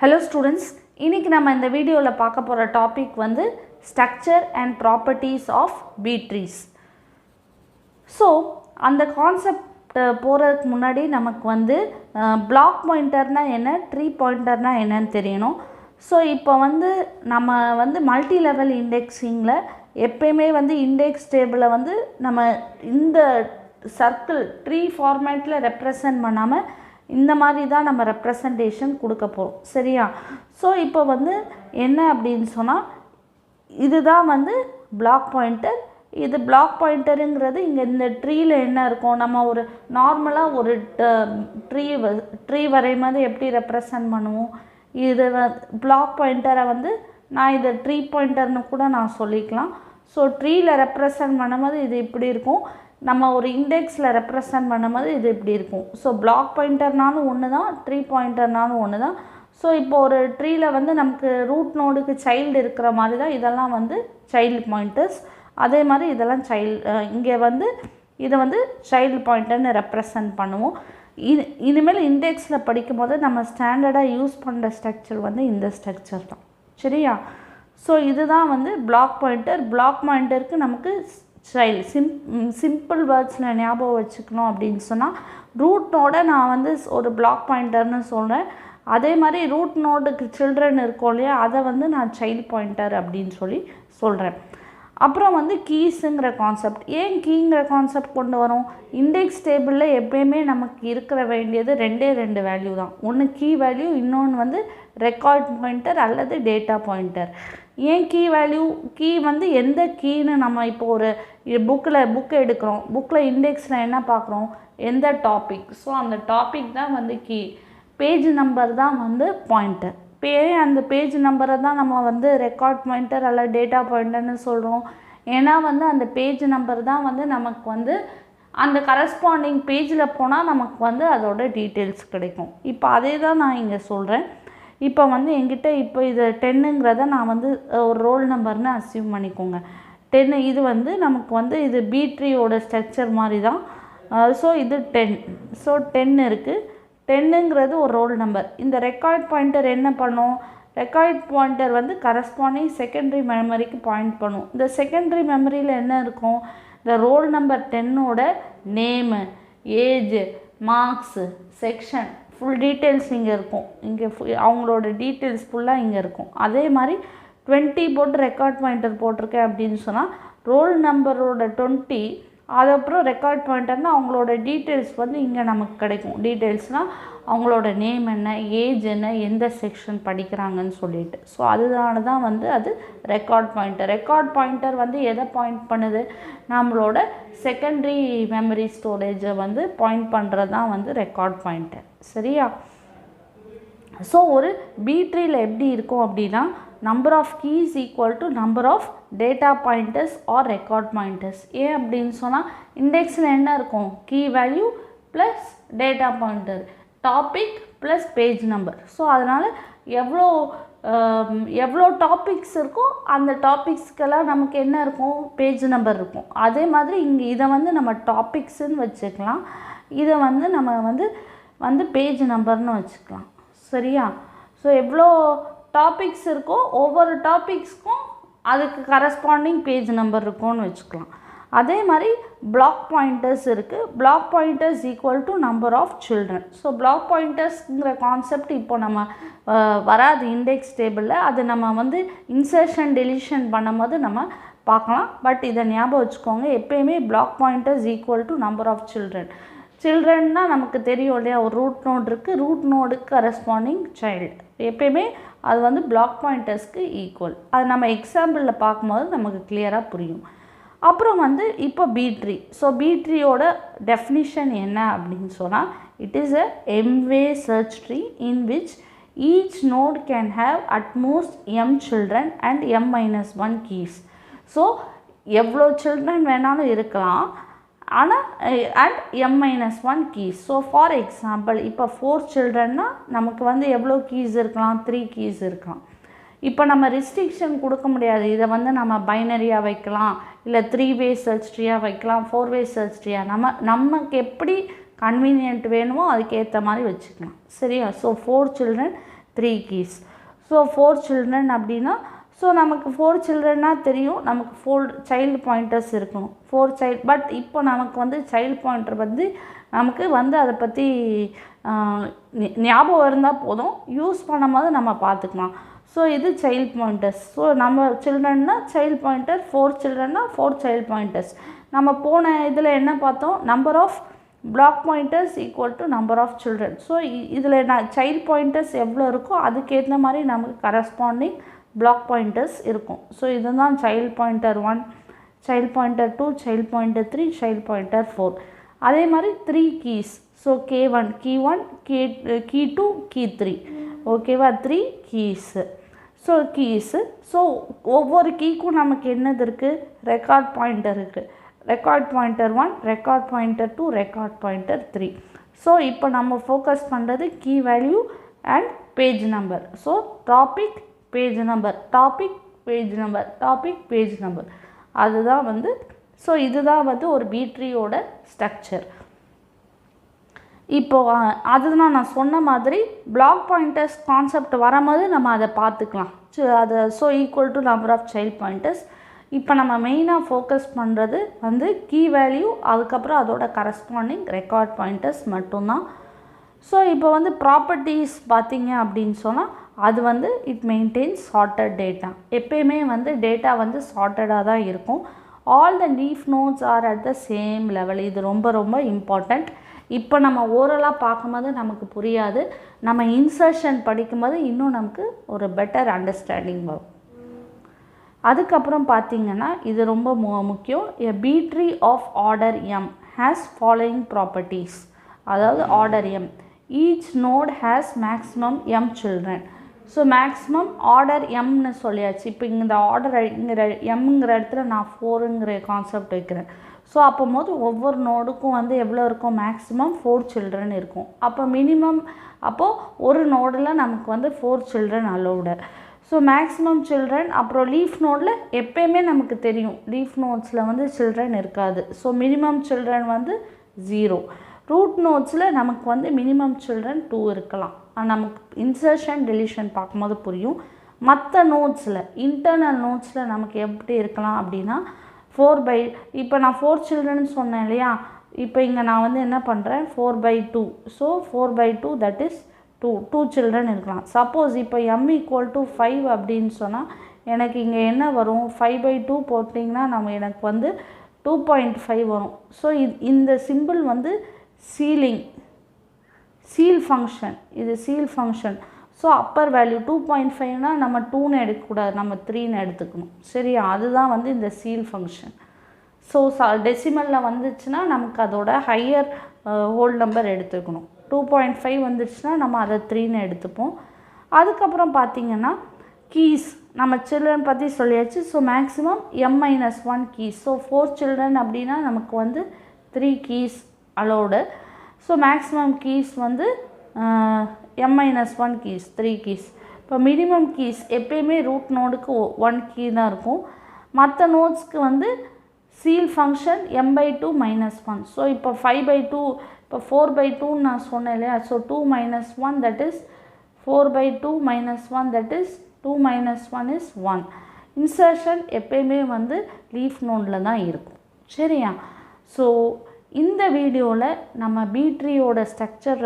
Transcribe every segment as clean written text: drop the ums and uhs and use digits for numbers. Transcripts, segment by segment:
Hello students, இன்னைக்கு நம்ம இந்த வீடியோல பார்க்க போற டாபிக் வந்து structure and properties of B trees. So அந்த கான்செப்ட் போறதுக்கு முன்னாடி நமக்கு வந்து block pointerனா என்ன, tree pointerனா என்னன்னு தெரியணும். So இப்போ வந்து நம்ம வந்து மல்டி லெவல் இண்டெக்ஸிங்ல எப்பவுமே வந்து இண்டெக்ஸ் டேபிளை வந்து நம்ம இந்த சர்க்கிள் ட்ரீ ஃபார்மேட்ல ரெப்ரசன்ட் பண்ணாம இந்த மாதிரி தான் நம்ம ரெப்ரசன்டேஷன் கொடுக்க போகிறோம். சரியா? ஸோ இப்போ வந்து என்ன அப்படின்னு சொன்னால் இதுதான் வந்து பிளாக் பாயிண்டர். இது பிளாக் பாயிண்டருங்கிறது இங்கே இந்த ட்ரீயில் என்ன இருக்கும், நம்ம ஒரு நார்மலாக ஒரு ட்ரீ வரையும் போது எப்படி ரெப்ரசன்ட் பண்ணுவோம், இது பிளாக் பாயிண்டரை வந்து நான் இதை ட்ரீ பாயிண்டர்னு கூட நான் சொல்லிக்கலாம். ஸோ ட்ரீயில் ரெப்ரசன்ட் பண்ணும்போது இது இப்படி இருக்கும், நம்ம ஒரு இண்டெக்ஸில் ரெப்ரசன்ட் பண்ணும்போது இது இப்படி இருக்கும். ஸோ பிளாக் பாயிண்டர்னாலும் ஒன்று தான், ட்ரீ பாயிண்டர்னாலும் ஒன்று தான். ஸோ இப்போ ஒரு ட்ரீயில் வந்து நமக்கு ரூட் நோடுக்கு சைல்டு இருக்கிற மாதிரி தான் இதெல்லாம் வந்து சைல்டு பாயிண்டர்ஸ். அதே மாதிரி இதெல்லாம் இங்கே வந்து இதை வந்து சைல்டு பாயிண்டர்னு ரெப்ரசன்ட் பண்ணுவோம். இனிமேல் இண்டெக்ஸில் படிக்கும் போது நம்ம ஸ்டாண்டர்டாக யூஸ் பண்ணுற ஸ்ட்ரக்சர் வந்து இந்த ஸ்ட்ரக்சர் தான். சரியா? ஸோ இதுதான் வந்து பிளாக் பாயிண்டர். பிளாக் பாயிண்டருக்கு நமக்கு சிம்பிள் வேர்ட்ஸில் ஞாபகம் வச்சுக்கணும் அப்படின்னு சொன்னால் ரூட் நோடை நான் வந்து ஒரு பிளாக் பாயிண்டர்னு சொல்கிறேன். அதே மாதிரி ரூட் நோடுக்கு சில்ட்ரன் இருக்கும் இல்லையா, அதை வந்து நான் சைல்டு பாயிண்டர் அப்படின்னு சொல்கிறேன். அப்புறம் வந்து கீஸுங்கிற கான்செப்ட். ஏன் கீங்கிற கான்செப்ட் கொண்டு வரோம்? இண்டெக்ஸ் டேபிளில் எப்பயுமே நமக்கு இருக்கிற வேண்டியது ரெண்டு வேல்யூ தான். ஒன்று கீ வேல்யூ, இன்னொன்று வந்து ரெக்கார்ட் பாயிண்டர் அல்லது டேட்டா பாயிண்டர். ஏன் கீ வேல்யூ? கீ வந்து எந்த கீன்னு நம்ம இப்போ ஒரு புக்கு எடுக்கிறோம், புக்கில் இண்டெக்ஸில் என்ன பார்க்குறோம், எந்த டாபிக். ஸோ அந்த டாபிக் தான் வந்து கீ. பேஜ் நம்பர் தான் வந்து பாயிண்டர். அந்த பேஜ் நம்பரை தான் நம்ம வந்து ரெக்கார்ட் பாயிண்டர் அல்ல டேட்டா பாயிண்டர்னு சொல்கிறோம். ஏன்னா வந்து அந்த பேஜ் நம்பர் தான் வந்து நமக்கு வந்து அந்த கரஸ்பாண்டிங் பேஜில் போனால் நமக்கு வந்து அதோட டீட்டெயில்ஸ் கிடைக்கும். இப்போ அதே தான் நான் இங்கே சொல்கிறேன். இப்போ வந்து என்கிட்ட இப்போ இது 10ங்கிறத நான் வந்து ஒரு ரோல் நம்பர்னு அஸ்யூம் பண்ணிக்கோங்க. 10 இது வந்து நமக்கு வந்து இது பீட்ரியோட ஸ்ட்ரக்சர் மாதிரி தான். ஸோ இது 10. ஸோ 10 இருக்குது. 10ங்கிறது ஒரு ரோல் நம்பர். இந்த ரெக்கார்ட் பாயிண்டர் என்ன பண்ணும்? ரெக்கார்ட் பாயிண்டர் வந்து கரஸ்பாண்டிங் செகண்டரி மெமரிக்கு பாயிண்ட் பண்ணும். இந்த செகண்டரி மெமரியில் என்ன இருக்கும்? இந்த ரோல் நம்பர் 10ஓட name, age, marks, section, full details இங்கே இருக்கும். இங்கே அவங்களோட டீட்டெயில்ஸ் ஃபுல்லாக இங்கே இருக்கும். அதே மாதிரி 20 போட்டு ரெக்கார்ட் பாயிண்டர் போட்டிருக்கேன் அப்படின்னு சொன்னால் ரோல் நம்பரோட 20, அதுக்கப்புறம் ரெக்கார்ட் பாயிண்டர்னால் அவங்களோட டீட்டெயில்ஸ் வந்து இங்கே நமக்கு கிடைக்கும். டீட்டெயில்ஸ்னால் அவங்களோட நேம் என்ன, ஏஜ் என்ன, எந்த செக்ஷன் படிக்கிறாங்கன்னு சொல்லிட்டு. ஸோ அதனால தான் வந்து அது ரெக்கார்ட் பாயிண்டர். ரெக்கார்ட் பாயிண்டர் வந்து எதை பாயிண்ட் பண்ணுது? நம்மளோட செகண்டரி மெமரி ஸ்டோரேஜை வந்து பாயிண்ட் பண்ணுறது தான் வந்து ரெக்கார்ட் பாயிண்டர். சரியா? ஸோ ஒரு பீட்ரியில் எப்படி இருக்கும் அப்படின்னா number of keys equal to number of data pointers or record pointers. ஏன் அப்படின்னு சொன்னால் இண்டெக்ஸில் என்ன இருக்கும்? Key value plus data pointer, topic plus page number. So அதனால் எவ்வளோ டாபிக்ஸ் இருக்கோ அந்த டாபிக்ஸ்க்கெல்லாம் நமக்கு என்ன இருக்கும்? பேஜ் நம்பர் இருக்கும். அதே மாதிரி இங்கே இதை வந்து நம்ம டாபிக்ஸுன்னு வச்சுக்கலாம், இதை வந்து நம்ம வந்து பேஜ் நம்பர்னு வச்சுக்கலாம். சரியா? ஸோ எவ்வளோ டாபிக்ஸ் இருக்கோ ஒவ்வொரு டாபிக்ஸ்க்கும் அதுக்கு கரஸ்பாண்டிங் பேஜ் நம்பர் இருக்கும்னு வச்சுக்கலாம். அதே மாதிரி பிளாக் பாயிண்டர்ஸ் இருக்குது. Block pointers equal to number of children. So block பாயிண்டர்ஸ்ங்கிற கான்செப்ட் இப்போ நம்ம வராது இண்டெக்ஸ் டேபிளில். அது நம்ம வந்து இன்சர்ஷன் டெலிஷன் பண்ணும்போது நம்ம பார்க்கலாம். பட் இதை ஞாபகம் வச்சுக்கோங்க, எப்பயுமே block pointers equal to number of children. சில்ட்ரன்னா நமக்கு தெரியும் இல்லையா, ஒரு ரூட் நோட் இருக்குது, ரூட் நோடுக்கு கரஸ்பாண்டிங் சைல்டு. எப்பயுமே அது வந்து பிளாக் பாயிண்டர்ஸ்க்கு ஈக்குவல். அது நம்ம எக்ஸாம்பிளில் பார்க்கும்போது நமக்கு கிளியராக புரியும். அப்புறம் வந்து இப்போ பீட்ரி. ஸோ பீட்ரியோட டெஃபினிஷன் என்ன அப்படின்னு சொன்னால் it is a M way search tree in which each node can have at most m children and m-1 keys. So எவ்வளோ சில்ட்ரன் வேணாலும் இருக்கலாம், ஆனால் and m-1 keys. So for example இப்போ 4 சில்ட்ரன்னா நமக்கு வந்து எவ்வளோ கீஸ் இருக்கலாம்? 3 கீஸ் இருக்கலாம். இப்போ நம்ம ரெஸ்ட்ரிக்ஷன் கொடுக்க முடியாது. இதை வந்து நம்ம பைனரியாக வைக்கலாம், இல்லை 3-way சர்ச் ட்ரீயாக வைக்கலாம், 4-way சர்ச் ட்ரீயாக நமக்கு எப்படி கன்வீனியன்ட் வேணுமோ அதுக்கேற்ற மாதிரி வச்சுக்கலாம். சரியா? So 4 children 3 keys. So 4 children அப்படின்னா ஸோ நமக்கு 4 childrenனா தெரியும், நமக்கு 4 child pointers இருக்கணும், 4 child. பட் இப்போ நமக்கு வந்து child pointer வந்து நமக்கு வந்து அதை பற்றி ஞாபகம் இருந்தால் போதும், யூஸ் பண்ணும்போது நம்ம பார்த்துக்கலாம். ஸோ இது child pointers. ஸோ நம்ம childrenனா child pointer, 4 childrenனா 4 child pointers. நம்ம போன இதில் என்ன பார்த்தோம், number of block pointers equal to number of children. So இதில் child pointers எவ்வளோ இருக்கோ அதுக்கேற்ற மாதிரி நமக்கு corresponding block pointers இருக்கும். ஸோ இதுதான் child pointer 1, child pointer 2, child pointer 3, child pointer 4. அதே மாதிரி 3 keys. So K1, Key1, Key2, Key3. ஓகேவா, 3 keys. So keys. ஸோ ஒவ்வொரு கீக்கும் நமக்கு என்னது இருக்குது, ரெக்கார்ட் பாயிண்டர் இருக்குது. Record pointer 1, record pointer 2, record pointer 3. So இப்போ நம்ம ஃபோக்கஸ் பண்ணுறது key value and page number. So topic, page number, topic, page number, topic, page number, அதுதான் வந்து. ஸோ இதுதான் வந்து ஒரு பீட்ரியோட ஸ்ட்ரக்சர். இப்போது அதுதான் நான் சொன்ன மாதிரி பிளாக் பாயிண்டர்ஸ் கான்செப்ட் வரும்போது நம்ம அதை பார்த்துக்கலாம். அதை so equal to number of child pointers. இப்போ நம்ம மெயினாக ஃபோக்கஸ் பண்ணுறது வந்து கீ வேல்யூ, அதுக்கப்புறம் அதோட கரஸ்பாண்டிங் ரெக்கார்ட் பாயிண்டர்ஸ் மட்டும்தான். ஸோ இப்போ வந்து ப்ராப்பர்ட்டிஸ் பார்த்திங்க அப்படின்னு சொன்னால் அது வந்து இட் மெயின்டைன்ஸ் சார்ட்டட் டேட்டா. எப்பயுமே வந்து டேட்டா வந்து சார்ட்டடாக தான் இருக்கும். All the leaf nodes are at the same level. இது ரொம்ப ரொம்ப இம்பார்ட்டண்ட். இப்போ நம்ம ஓரலாக பார்க்கும்போது நமக்கு புரியாது, நம்ம இன்சர்ஷன் படிக்கும்போது இன்னும் நமக்கு ஒரு பெட்டர் அண்டர்ஸ்டாண்டிங் வரும். அதுக்கப்புறம் பார்த்திங்கன்னா இது ரொம்ப முக்கியம். A B tree of order M has following properties. அதாவது order M, each node has maximum M children. So maximum order எம்னு சொல்லியாச்சு. இப்போ இந்த ஆர்டர்ங்கிற எம்ங்கிற இடத்துல நான் 4ங்கிற கான்செப்ட் வைக்கிறேன். ஸோ அப்போது ஒவ்வொரு நோடுக்கும் வந்து எவ்வளோ இருக்கும், மேக்ஸிமம் 4 சில்ட்ரன் இருக்கும். அப்போ மினிமம் அப்போது ஒரு நோடில் நமக்கு வந்து 4 children allowed. So maximum children. அப்புறம் லீஃப் நோடில் எப்பயுமே நமக்கு தெரியும் லீஃப் நோட்ஸில் வந்து சில்ட்ரன் இருக்காது. ஸோ மினிமம் சில்ட்ரன் வந்து 0. ரூட் நோட்ஸில் நமக்கு வந்து மினிமம் சில்ட்ரன் 2 இருக்கலாம். நமக்கு இன்சர்ஷன் டெலிஷன் பார்க்கும்போது புரியும். மற்ற நோட்ஸில் இன்டர்னல் நோட்ஸில் நமக்கு எப்படி இருக்கலாம் அப்படின்னா 4 இப்போ நான் 4 சில்ட்ரன் சொன்னேன் இல்லையா, இப்போ இங்கே நான் வந்து என்ன பண்ணுறேன் 4/2. ஸோ 4/2 தட் இஸ் 2 சில்ட்ரன் இருக்கலாம். சப்போஸ் இப்போ m ஈக்குவல் டு 5 அப்படின்னு சொன்னால் எனக்கு இங்கே என்ன வரும், 5/2 போட்டிங்கன்னா எனக்கு வந்து 2.5 வரும். ஸோ இந்த சிம்பிள் வந்து சீல் ஃபங்க்ஷன். இது ceil function. So upper value 2.5னால் நம்ம 2ன்னு எடுக்கக்கூடாது, நம்ம 3ன்னு எடுத்துக்கணும். சரியா, அதுதான் வந்து இந்த சீல் ஃபங்க்ஷன். ஸோ டெசிமலில் வந்துச்சுன்னா நமக்கு அதோட ஹையர் ஹோல் நம்பர் எடுத்துக்கணும். 2.5 வந்துடுச்சுன்னா நம்ம அதை 3ன்னு எடுத்துப்போம். அதுக்கப்புறம் பார்த்திங்கன்னா கீஸ், நம்ம சில்ட்ரன் பற்றி சொல்லியாச்சு. So maximum m-1 keys. So 4 children அப்படின்னா நமக்கு வந்து 3 keys allowed. So maximum keys வந்து m-1 கீஸ், 3 கீஸ். இப்போ மினிமம் கீஸ் எப்பயுமே ரூட் நோடுக்கு 1 கீ தான் இருக்கும். மற்ற நோட்ஸ்க்கு வந்து சீல் ஃபங்க்ஷன் m/2 -1. ஸோ இப்போ 5/2, இப்போ 4/2ன்னு நான் சொன்னேன் இல்லையா. So 2 - 1 that is 4/2 - 1 that is 2 - 1 is 1. Insertion எப்பயுமே வந்து லீஃப் நோடில் தான் இருக்கும். சரியா. ஸோ இந்த வீடியோவில் நம்ம பீட்ரியோட ஸ்ட்ரக்சர்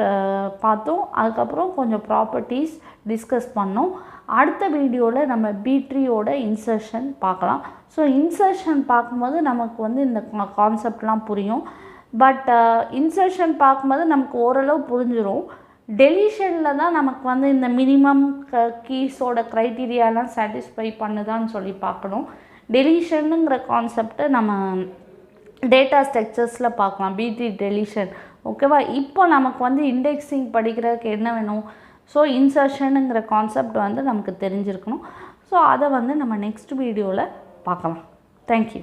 பார்த்தோம். அதுக்கப்புறம் கொஞ்சம் ப்ராப்பர்ட்டிஸ் டிஸ்கஸ் பண்ணோம். அடுத்த வீடியோவில் நம்ம பீட்ரியோட இன்சர்ஷன் பார்க்கலாம். ஸோ இன்சர்ஷன் பார்க்கும்போது நமக்கு வந்து இந்த கான்செப்ட்லாம் புரியும். பட் இன்சர்ஷன் பார்க்கும்போது நமக்கு ஓரளவு புரிஞ்சிடும். டெலிஷனில் தான் நமக்கு வந்து இந்த மினிமம் கீஸோட க்ரைட்டீரியாலாம் சாட்டிஸ்ஃபை பண்ணுதான்னு சொல்லி பார்க்கணும். டெலிஷனுங்கிற கான்செப்டை நம்ம டேட்டா ஸ்ட்ரக்சர்ஸில் பார்க்கலாம், பீட்ரி டெலிஷன். ஓகேவா. இப்போ நமக்கு வந்து இண்டெக்ஸிங் படிக்கிறதுக்கு என்ன வேணும், ஸோ இன்சர்ஷனுங்கிற கான்செப்ட் வந்து நமக்கு தெரிஞ்சிருக்கணும். ஸோ அதை வந்து நம்ம நெக்ஸ்ட் வீடியோவில் பார்க்கலாம். தேங்க்யூ.